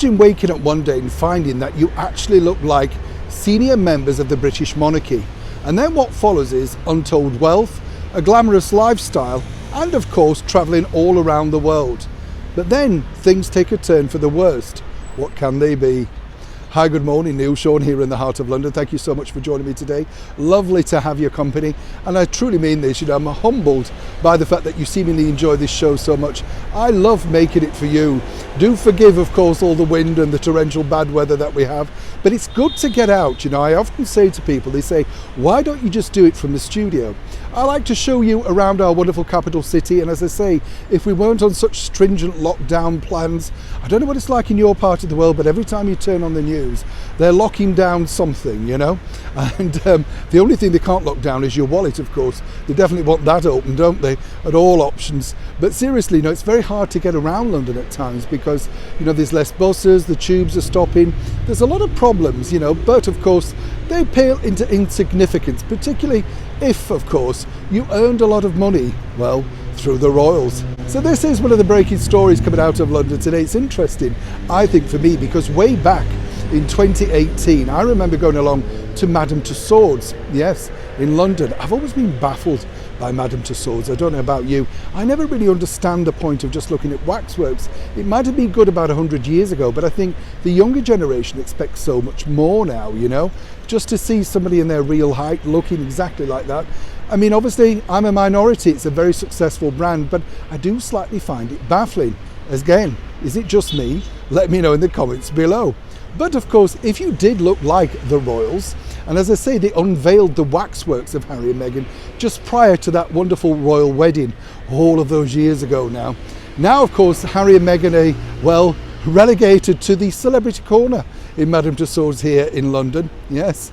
Imagine waking up one day and finding that you actually look like senior members of the British monarchy. And then what follows is untold wealth, a glamorous lifestyle, and of course travelling all around the world. But then things take a turn for the worst. What can they be? Hi, good morning, Neil. Sean here in the heart of London. Thank you so much for joining me today. Lovely to have your company. And I truly mean this, I'm humbled by the fact that you seemingly enjoy this show so much. I love making it for you. Do forgive, of course, all the wind and the torrential bad weather that we have. But it's good to get out. I often say to people, they say, why don't you just do it from the studio? I like to show you around our wonderful capital city. And as I say, if we weren't on such stringent lockdown plans, I don't know what it's like in your part of the world, but every time you turn on the news, they're locking down something, and the only thing they can't lock down is your wallet, of course. They definitely want that open, don't they, at all options. But seriously, it's very hard to get around London at times because there's less buses, the tubes are stopping, there's a lot of problems, but of course they pale into insignificance, particularly if, of course, you earned a lot of money, well, through the royals. So this is one of the breaking stories coming out of London today. It's interesting, I think, for me, because way back in 2018, I remember going along to Madame Tussauds, yes, in London. I've always been baffled by Madame Tussauds. I don't know about you. I never really understand the point of just looking at waxworks. It might have been good about 100 years ago, but I think the younger generation expects so much more now, just to see somebody in their real height looking exactly like that. I mean, obviously, I'm a minority. It's a very successful brand, but I do slightly find it baffling. Again, is it just me? Let me know in the comments below. But of course, if you did look like the royals, and as I say, they unveiled the waxworks of Harry and Meghan just prior to that wonderful royal wedding all of those years ago now. Now, of course, Harry and Meghan are, relegated to the celebrity corner in Madame Tussauds here in London. Yes.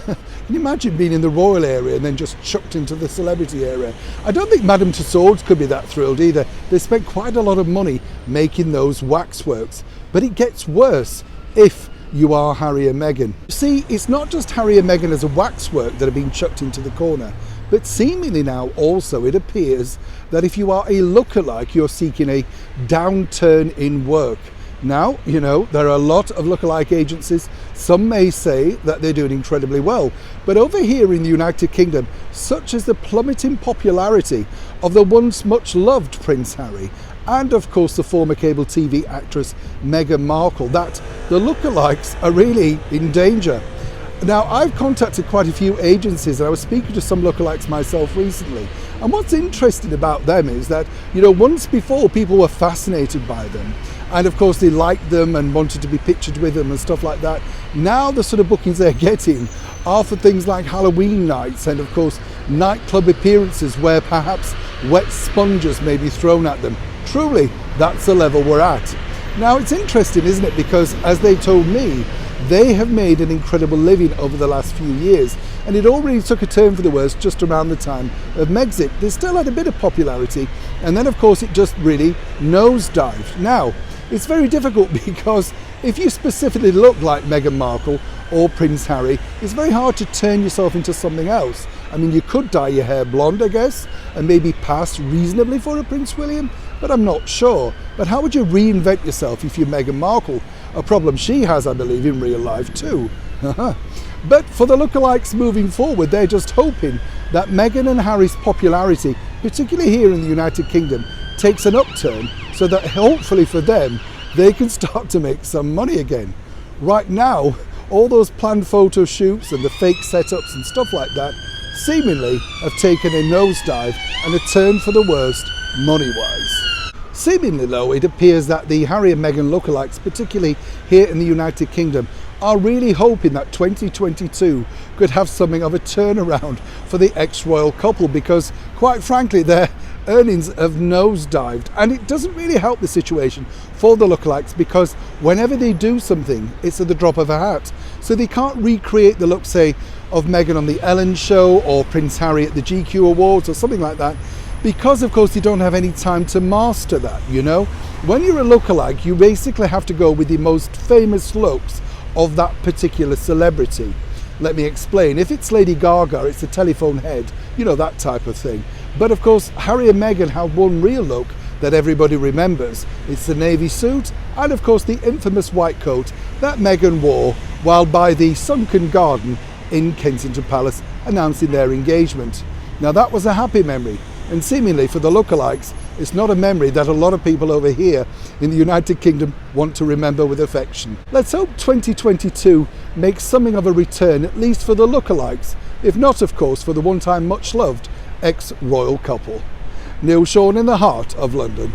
Can you imagine being in the royal area and then just chucked into the celebrity area? I don't think Madame Tussauds could be that thrilled either. They spent quite a lot of money making those waxworks. But it gets worse if you are Harry and Meghan. See, it's not just Harry and Meghan as a waxwork that are being chucked into the corner, but seemingly now also it appears that if you are a lookalike, you're seeking a downturn in work. Now, there are a lot of lookalike agencies. Some may say that they're doing incredibly well. But over here in the United Kingdom, such is the plummeting popularity of the once much loved Prince Harry and of course the former cable TV actress Meghan Markle, that the lookalikes are really in danger. Now, I've contacted quite a few agencies and I was speaking to some lookalikes myself recently. And what's interesting about them is that, once before people were fascinated by them. And of course they liked them and wanted to be pictured with them and stuff like that. Now the sort of bookings they're getting are for things like Halloween nights and of course nightclub appearances where perhaps wet sponges may be thrown at them. Truly, that's the level we're at. Now it's interesting, isn't it? Because as they told me, they have made an incredible living over the last few years, and it already took a turn for the worse just around the time of Megxit. They still had a bit of popularity, and then of course it just really nosedived. Now, it's very difficult because if you specifically look like Meghan Markle or Prince Harry, it's very hard to turn yourself into something else. I mean, you could dye your hair blonde, I guess, and maybe pass reasonably for a Prince William, but I'm not sure. But how would you reinvent yourself if you're Meghan Markle? A problem she has, I believe, in real life too. But for the lookalikes moving forward, they're just hoping that Meghan and Harry's popularity, particularly here in the United Kingdom, takes an upturn so that hopefully for them, they can start to make some money again. Right now, all those planned photo shoots and the fake setups and stuff like that seemingly have taken a nosedive and a turn for the worst money-wise. Seemingly though, it appears that the Harry and Meghan lookalikes, particularly here in the United Kingdom, are really hoping that 2022 could have something of a turnaround for the ex-royal couple because, quite frankly, their earnings have nosedived, and it doesn't really help the situation for the lookalikes because whenever they do something, it's at the drop of a hat. So they can't recreate the look, say, of Meghan on the Ellen show or Prince Harry at the GQ Awards or something like that, because of course you don't have any time to master that, When you're a lookalike, you basically have to go with the most famous looks of that particular celebrity. Let me explain. If it's Lady Gaga, it's a telephone head, that type of thing. But of course, Harry and Meghan have one real look that everybody remembers. It's the navy suit and of course the infamous white coat that Meghan wore while by the sunken garden in Kensington Palace announcing their engagement. Now that was a happy memory, and seemingly for the lookalikes it's not a memory that a lot of people over here in the United Kingdom want to remember with affection. Let's hope 2022 makes something of a return, at least for the lookalikes, if not of course for the one time much loved ex-royal couple. Neil Sean in the heart of London.